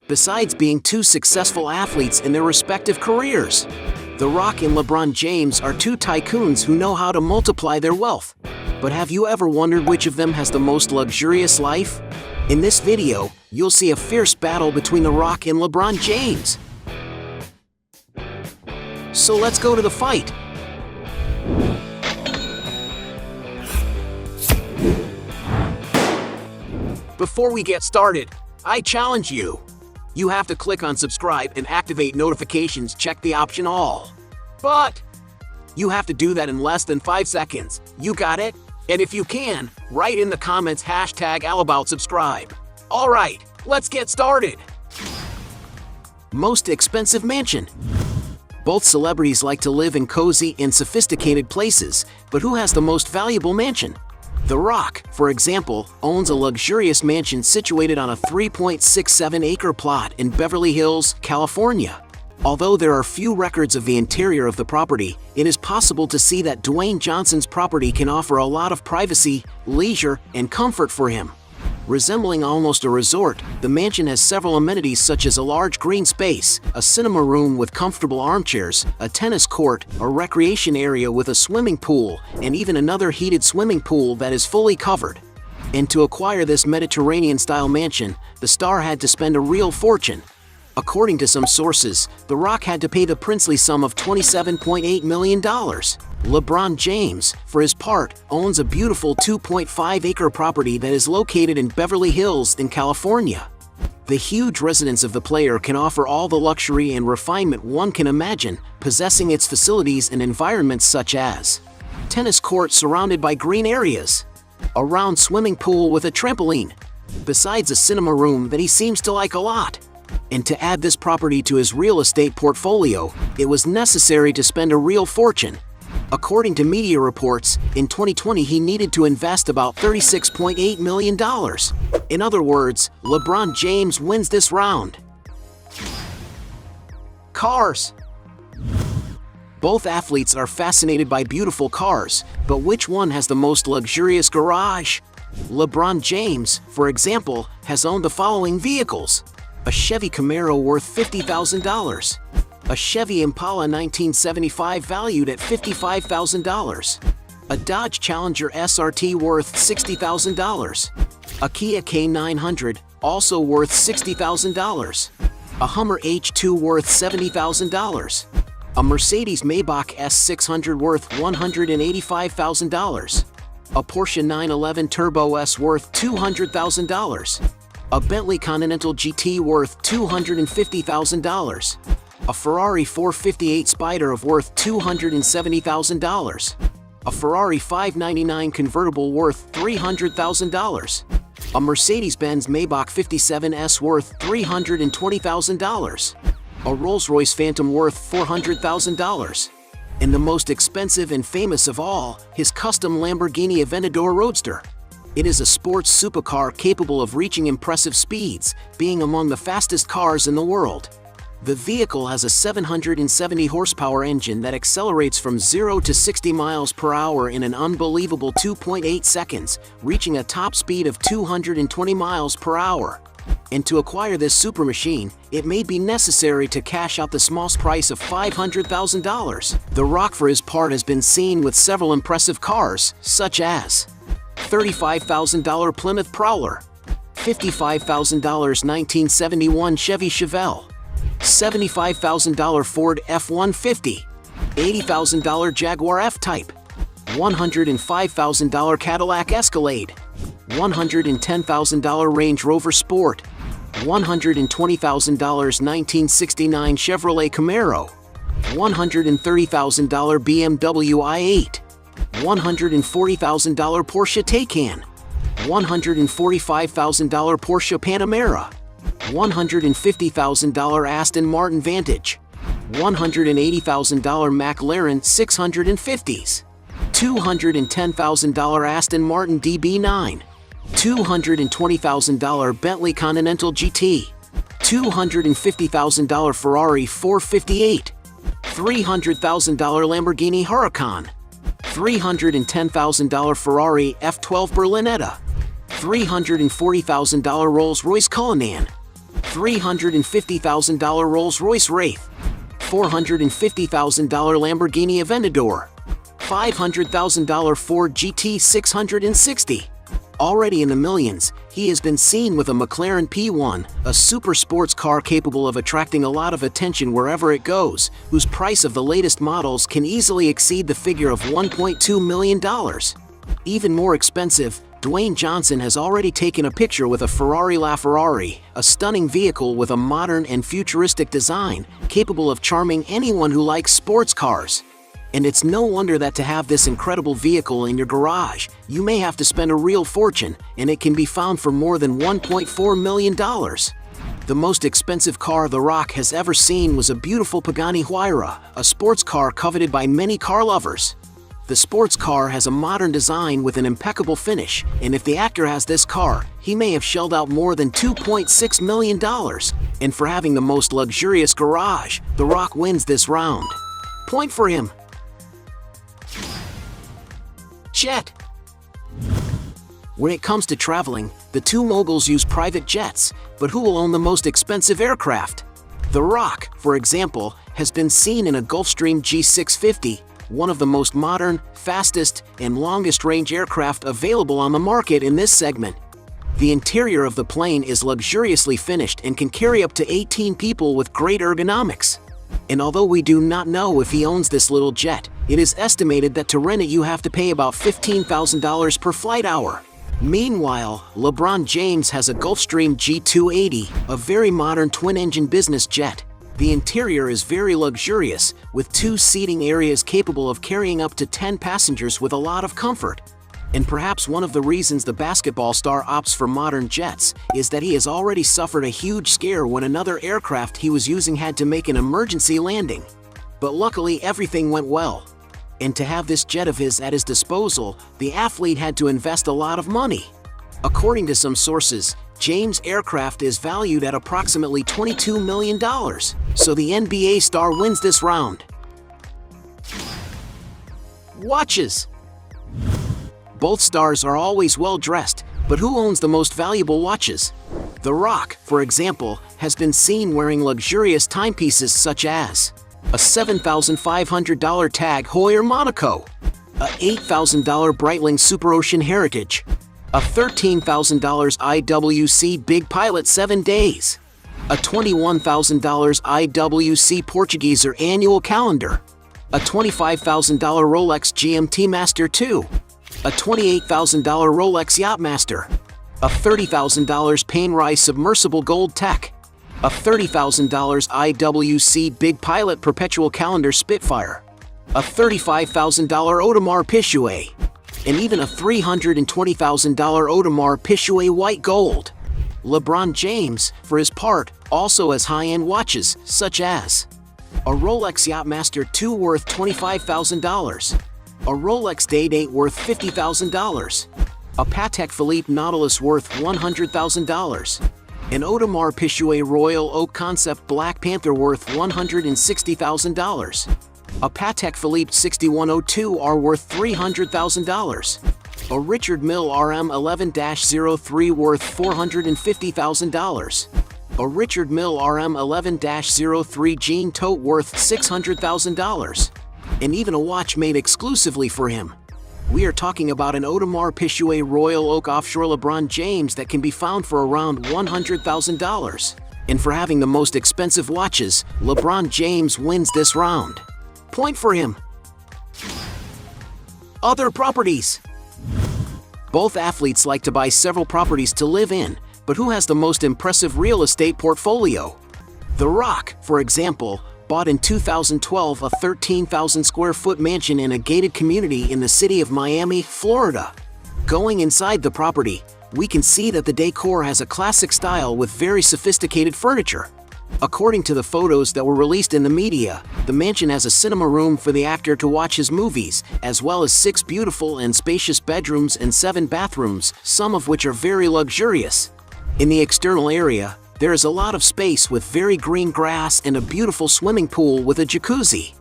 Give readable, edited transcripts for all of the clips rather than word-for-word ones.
besides being two successful athletes in their respective careers. The Rock and LeBron James are two tycoons who know how to multiply their wealth. But have you ever wondered which of them has the most luxurious life? In this video, you'll see a fierce battle between The Rock and LeBron James. So let's go to the fight. Before we get started, I challenge you. You have to click on subscribe and activate notifications, check the option all. But you have to do that in less than 5 seconds. You got it? And if you can, write in the comments #AllAboutSubscribe. Alright, let's get started. Most expensive mansion. Both celebrities like to live in cozy and sophisticated places, but who has the most valuable mansion? The Rock, for example, owns a luxurious mansion situated on a 3.67-acre plot in Beverly Hills, California. Although there are few records of the interior of the property, it is possible to see that Dwayne Johnson's property can offer a lot of privacy, leisure, and comfort for him. Resembling almost a resort, the mansion has several amenities such as a large green space, a cinema room with comfortable armchairs, a tennis court, a recreation area with a swimming pool, and even another heated swimming pool that is fully covered. And to acquire this Mediterranean-style mansion, the star had to spend a real fortune. According to some sources, The Rock had to pay the princely sum of $27.8 million. LeBron James, for his part, owns a beautiful 2.5-acre property that is located in Beverly Hills in California. The huge residence of the player can offer all the luxury and refinement one can imagine, possessing its facilities and environments such as tennis court surrounded by green areas, a round swimming pool with a trampoline, besides a cinema room that he seems to like a lot. And to add this property to his real estate portfolio, it was necessary to spend a real fortune. According to media reports, in 2020 he needed to invest about $36.8 million. In other words, LeBron James wins this round. Cars. Both athletes are fascinated by beautiful cars, but which one has the most luxurious garage? LeBron James, for example, has owned the following vehicles: a Chevy Camaro worth $50,000, a Chevy Impala 1975 valued at $55,000, a Dodge Challenger SRT worth $60,000, a Kia K900 also worth $60,000, a Hummer H2 worth $70,000, a Mercedes Maybach S600 worth $185,000, a Porsche 911 Turbo S worth $200,000, a Bentley Continental GT worth $250,000, a Ferrari 458 Spider of worth $270,000, a Ferrari 599 convertible worth $300,000, a Mercedes-Benz Maybach 57S worth $320,000, a Rolls-Royce Phantom worth $400,000, and the most expensive and famous of all, his custom Lamborghini Aventador Roadster. It is a sports supercar capable of reaching impressive speeds, being among the fastest cars in the world. The vehicle has a 770 horsepower engine that accelerates from 0 to 60 miles per hour in an unbelievable 2.8 seconds, reaching a top speed of 220 miles per hour. And to acquire this super machine, it may be necessary to cash out the small price of $500,000. The Rock, for his part, has been seen with several impressive cars, such as $35,000 Plymouth Prowler, $55,000 1971 Chevy Chevelle, $75,000 Ford F-150, $80,000 Jaguar F-Type, $105,000 Cadillac Escalade, $110,000 Range Rover Sport, $120,000 1969 Chevrolet Camaro, $130,000 BMW i8, $140,000 Porsche Taycan, $145,000 Porsche Panamera, $150,000 Aston Martin Vantage, $180,000 McLaren 650s, $210,000 Aston Martin DB9, $220,000 Bentley Continental GT, $250,000 Ferrari 458, $300,000 Lamborghini Huracan, $310,000 Ferrari F12 Berlinetta, $340,000 Rolls-Royce Cullinan, $350,000 Rolls-Royce Wraith, $450,000 Lamborghini Aventador, $500,000 Ford GT 660. Already in the millions, he has been seen with a McLaren P1, a super sports car capable of attracting a lot of attention wherever it goes, whose price of the latest models can easily exceed the figure of $1.2 million. Even more expensive, Dwayne Johnson has already taken a picture with a Ferrari LaFerrari, a stunning vehicle with a modern and futuristic design, capable of charming anyone who likes sports cars. And it's no wonder that to have this incredible vehicle in your garage, you may have to spend a real fortune, and it can be found for more than $1.4 million. The most expensive car The Rock has ever seen was a beautiful Pagani Huayra, a sports car coveted by many car lovers. The sports car has a modern design with an impeccable finish, and if the actor has this car, he may have shelled out more than $2.6 million. And for having the most luxurious garage, The Rock wins this round. Point for him. Jet. When it comes to traveling, the two moguls use private jets, but who will own the most expensive aircraft? The Rock, for example, has been seen in a Gulfstream G650, one of the most modern, fastest, and longest-range aircraft available on the market in this segment. The interior of the plane is luxuriously finished and can carry up to 18 people with great ergonomics. And although we do not know if he owns this little jet, it is estimated that to rent it you have to pay about $15,000 per flight hour. Meanwhile, LeBron James has a Gulfstream G280, a very modern twin-engine business jet. The interior is very luxurious, with two seating areas capable of carrying up to 10 passengers with a lot of comfort. And perhaps one of the reasons the basketball star opts for modern jets is that he has already suffered a huge scare when another aircraft he was using had to make an emergency landing. But luckily everything went well. And to have this jet of his at his disposal, the athlete had to invest a lot of money. According to some sources, James' aircraft is valued at approximately $22 million, so the NBA star wins this round. Watches. Both stars are always well dressed, but who owns the most valuable watches? The Rock, for example, has been seen wearing luxurious timepieces such as a $7,500 Tag Heuer Monaco, a $8,000 Breitling Super Ocean Heritage, a $13,000 IWC Big Pilot 7 Days, a $21,000 IWC Portugueser Annual Calendar, a $25,000 Rolex GMT Master 2, a $28,000 Rolex Yachtmaster, a $30,000 Panerai Submersible Gold Tech, a $30,000 IWC Big Pilot Perpetual Calendar Spitfire, a $35,000 Audemars Piguet, and even a $320,000 Audemars Piguet White Gold. LeBron James, for his part, also has high-end watches such as a Rolex Yachtmaster 2 worth $25,000, a Rolex Day-Date worth $50,000, a Patek Philippe Nautilus worth $100,000, an Audemars Piguet Royal Oak Concept Black Panther worth $160,000, a Patek Philippe 6102R worth $300,000, a Richard Mille RM11-03 worth $450,000, a Richard Mille RM11-03 Jean Tote worth $600,000, and even a watch made exclusively for him. We are talking about an Audemars Piguet Royal Oak Offshore LeBron James that can be found for around $100,000. And for having the most expensive watches, LeBron James wins this round. Point for him. Other properties. Both athletes like to buy several properties to live in, but who has the most impressive real estate portfolio? The Rock, for example, bought in 2012 a 13,000 square foot mansion in a gated community in the city of Miami, Florida. Going inside the property, we can see that the decor has a classic style with very sophisticated furniture. According to the photos that were released in the media, the mansion has a cinema room for the actor to watch his movies, as well as 6 beautiful and spacious bedrooms and 7 bathrooms, some of which are very luxurious. In the external area, there is a lot of space with very green grass and a beautiful swimming pool with a jacuzzi.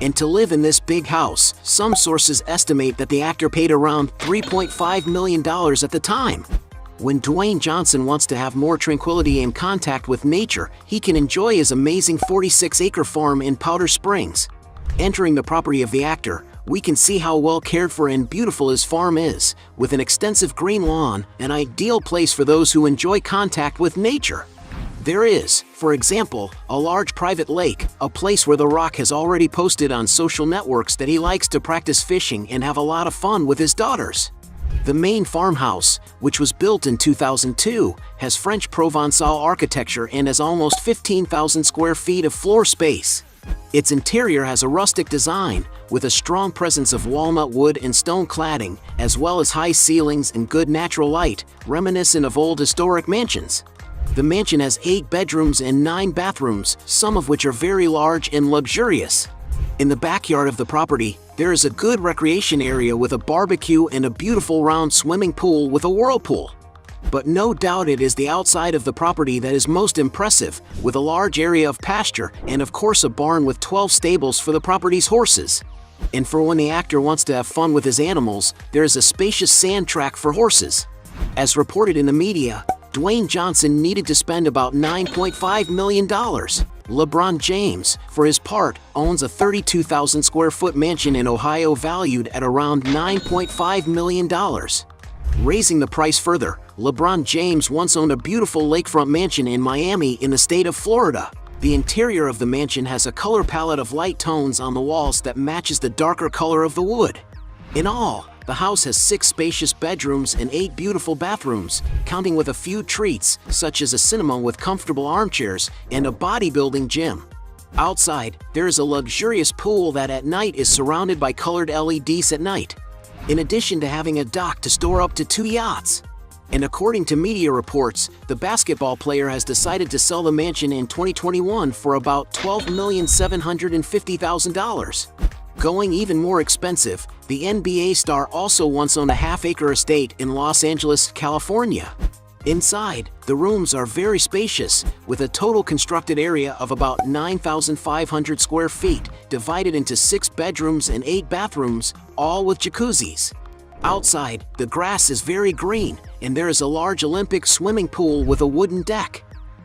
And to live in this big house, some sources estimate that the actor paid around $3.5 million at the time. When Dwayne Johnson wants to have more tranquility and contact with nature, he can enjoy his amazing 46-acre farm in Powder Springs. Entering the property of the actor, we can see how well cared for and beautiful his farm is, with an extensive green lawn, an ideal place for those who enjoy contact with nature. There is, for example, a large private lake, a place where The Rock has already posted on social networks that he likes to practice fishing and have a lot of fun with his daughters. The main farmhouse, which was built in 2002, has French Provençal architecture and has almost 15,000 square feet of floor space. Its interior has a rustic design, with a strong presence of walnut wood and stone cladding, as well as high ceilings and good natural light, reminiscent of old historic mansions. The mansion has 8 bedrooms and 9 bathrooms, some of which are very large and luxurious. In the backyard of the property, there is a good recreation area with a barbecue and a beautiful round swimming pool with a whirlpool. But no doubt it is the outside of the property that is most impressive, with a large area of pasture and of course a barn with 12 stables for the property's horses. And for when the actor wants to have fun with his animals, there is a spacious sand track for horses. As reported in the media, Dwayne Johnson needed to spend about $9.5 million. LeBron James, for his part, owns a 32,000 square foot mansion in Ohio valued at around $9.5 million. Raising the price further, LeBron James once owned a beautiful lakefront mansion in Miami in the state of Florida. The interior of the mansion has a color palette of light tones on the walls that matches the darker color of the wood. In all, the house has 6 spacious bedrooms and 8 beautiful bathrooms, counting with a few treats, such as a cinema with comfortable armchairs and a bodybuilding gym. Outside, there is a luxurious pool that at night is surrounded by colored LEDs at night, in addition to having a dock to store up to 2 yachts. And according to media reports, the basketball player has decided to sell the mansion in 2021 for about $12,750,000. Going even more expensive, the NBA star also once owned a half-acre estate in Los Angeles, California. Inside, the rooms are very spacious, with a total constructed area of about 9,500 square feet, divided into 6 bedrooms and 8 bathrooms, all with jacuzzis. Outside, the grass is very green, and there is a large Olympic swimming pool with a wooden deck.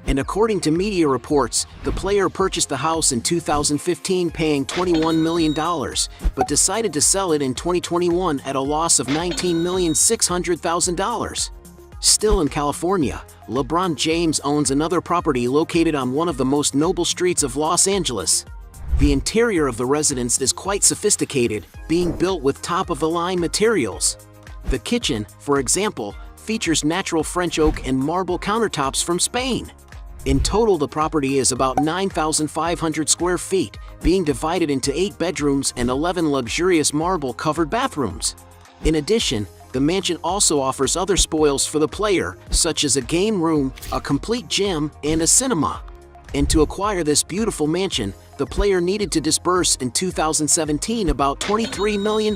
And according to media reports, the player purchased the house in 2015 paying $21 million, but decided to sell it in 2021 at a loss of $19,600,000. Still in California, LeBron James owns another property located on one of the most noble streets of Los Angeles. The interior of the residence is quite sophisticated, being built with top-of-the-line materials. The kitchen, for example, features natural French oak and marble countertops from Spain. In total, the property is about 9,500 square feet, being divided into 8 bedrooms and 11 luxurious marble-covered bathrooms. In addition, the mansion also offers other spoils for the player, such as a game room, a complete gym, and a cinema. And to acquire this beautiful mansion, the player needed to disburse in 2017 about $23 million.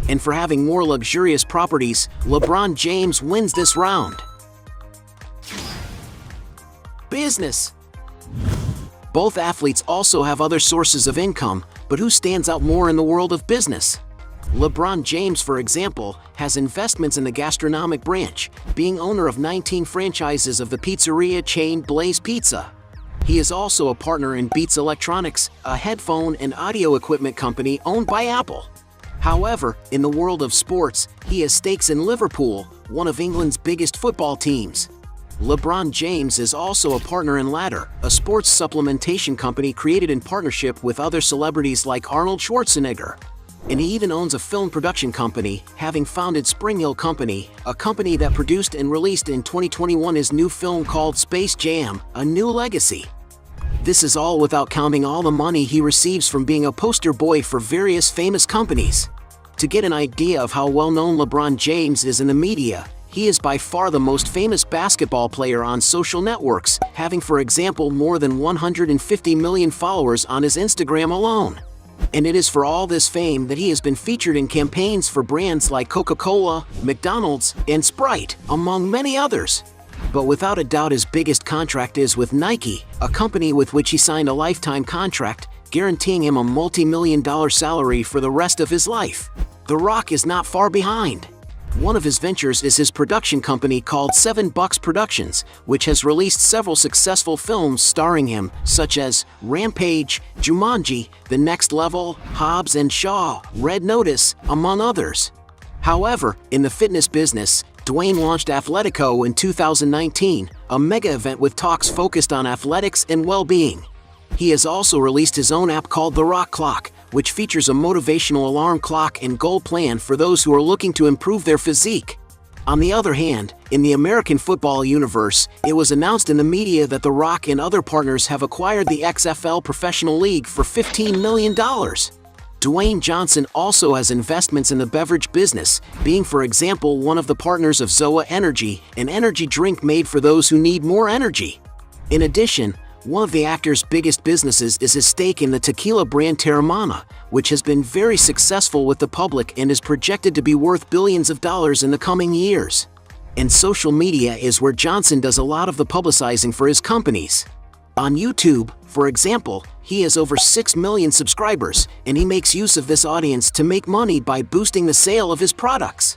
And for having more luxurious properties, LeBron James wins this round. Business. Both athletes also have other sources of income, but who stands out more in the world of business? LeBron James, for example, has investments in the gastronomic branch, being owner of 19 franchises of the pizzeria chain Blaze Pizza. He is also a partner in Beats Electronics, a headphone and audio equipment company owned by Apple. However, in the world of sports, he has stakes in Liverpool, one of England's biggest football teams. LeBron James is also a partner in Ladder, a sports supplementation company created in partnership with other celebrities like Arnold Schwarzenegger. And he even owns a film production company, having founded Spring Hill Company, a company that produced and released in 2021 his new film called Space Jam: A New Legacy. This is all without counting all the money he receives from being a poster boy for various famous companies. To get an idea of how well-known LeBron James is in the media, he is by far the most famous basketball player on social networks, having, for example, more than 150 million followers on his Instagram alone. And it is for all this fame that he has been featured in campaigns for brands like Coca-Cola, McDonald's, and Sprite, among many others. But without a doubt his biggest contract is with Nike, a company with which he signed a lifetime contract, guaranteeing him a multi-million-dollar salary for the rest of his life. The Rock is not far behind. One of his ventures is his production company called 7 Bucks Productions, which has released several successful films starring him, such as Rampage, Jumanji, The Next Level, Hobbs and Shaw, Red Notice, among others. However, in the fitness business, Dwayne launched Athletico in 2019, a mega event with talks focused on athletics and well-being. He has also released his own app called The Rock Clock, which features a motivational alarm clock and goal plan for those who are looking to improve their physique. On the other hand, in the American football universe, it was announced in the media that The Rock and other partners have acquired the XFL Professional League for $15 million. Dwayne Johnson also has investments in the beverage business, being for example one of the partners of Zoa Energy, an energy drink made for those who need more energy. In addition, one of the actor's biggest businesses is his stake in the tequila brand Teremana, which has been very successful with the public and is projected to be worth billions of dollars in the coming years. And social media is where Johnson does a lot of the publicizing for his companies. On YouTube, for example, he has over 6 million subscribers, and he makes use of this audience to make money by boosting the sale of his products.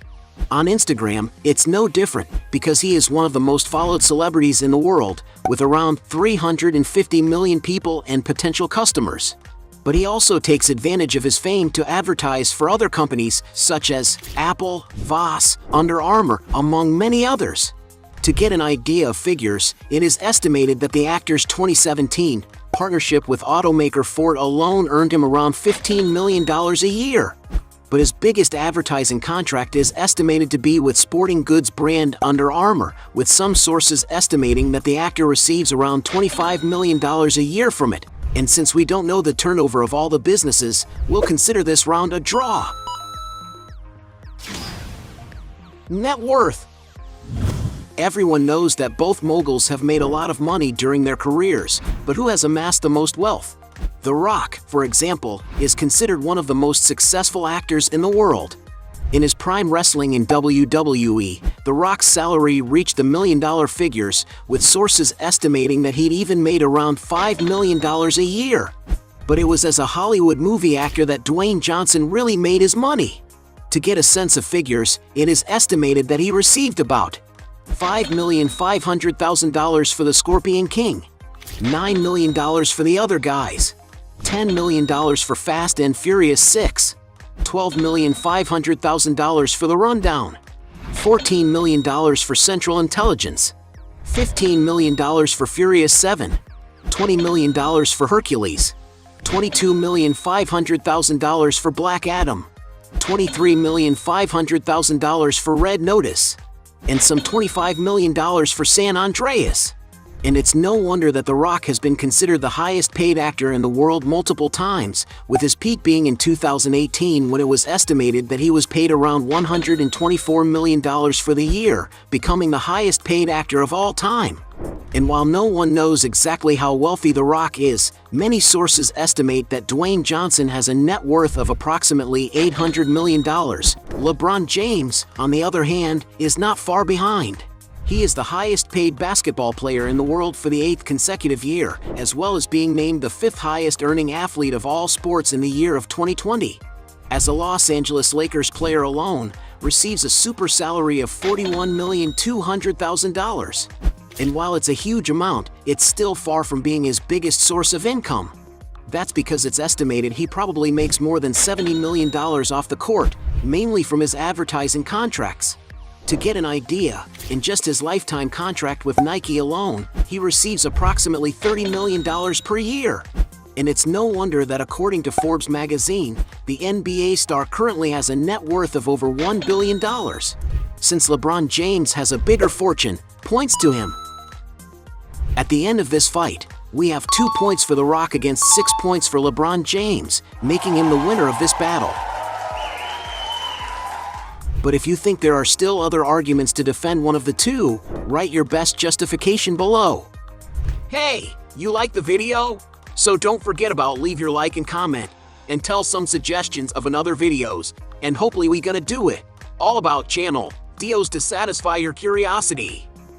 On Instagram, it's no different, because he is one of the most followed celebrities in the world, with around 350 million people and potential customers. But he also takes advantage of his fame to advertise for other companies such as Apple, Voss, Under Armour, among many others. To get an idea of figures, it is estimated that the actor's 2017 partnership with automaker Ford alone earned him around $15 million a year. But his biggest advertising contract is estimated to be with sporting goods brand Under Armour, with some sources estimating that the actor receives around $25 million a year from it. And since we don't know the turnover of all the businesses, we'll consider this round a draw. Net worth. Everyone knows that both moguls have made a lot of money during their careers, but who has amassed the most wealth? The Rock, for example, is considered one of the most successful actors in the world. In his prime wrestling in WWE, The Rock's salary reached the million-dollar figures, with sources estimating that he'd even made around $5 million a year. But it was as a Hollywood movie actor that Dwayne Johnson really made his money. To get a sense of figures, it is estimated that he received about $5,500,000 for the Scorpion King, $9 million for the other guys, $10 million for Fast and Furious 6, $12,500,000 for The Rundown, $14 million for Central Intelligence, $15 million for Furious 7, $20 million for Hercules, $22,500,000 for Black Adam, $23,500,000 for Red Notice, and some $25 million for San Andreas. And it's no wonder that The Rock has been considered the highest paid actor in the world multiple times, with his peak being in 2018 when it was estimated that he was paid around $124 million for the year, becoming the highest paid actor of all time. And while no one knows exactly how wealthy The Rock is, many sources estimate that Dwayne Johnson has a net worth of approximately $800 million. LeBron James, on the other hand, is not far behind. He is the highest paid basketball player in the world for the 8th consecutive year, as well as being named the 5th highest earning athlete of all sports in the year of 2020. As a Los Angeles Lakers player alone, receives a super salary of $41,200,000. And while it's a huge amount, it's still far from being his biggest source of income. That's because it's estimated he probably makes more than $70 million off the court, mainly from his advertising contracts. To get an idea, in just his lifetime contract with Nike alone, he receives approximately $30 million per year. And it's no wonder that according to Forbes magazine, the NBA star currently has a net worth of over $1 billion. Since LeBron James has a bigger fortune, points to him. At the end of this fight, we have 2 points for The Rock against 6 points for LeBron James, making him the winner of this battle. But if you think there are still other arguments to defend one of the two, write your best justification below. Hey, you like the video? So don't forget about leave your like and comment, and tell some suggestions of another videos, and hopefully we gonna do it. All about channel Dios to satisfy your curiosity.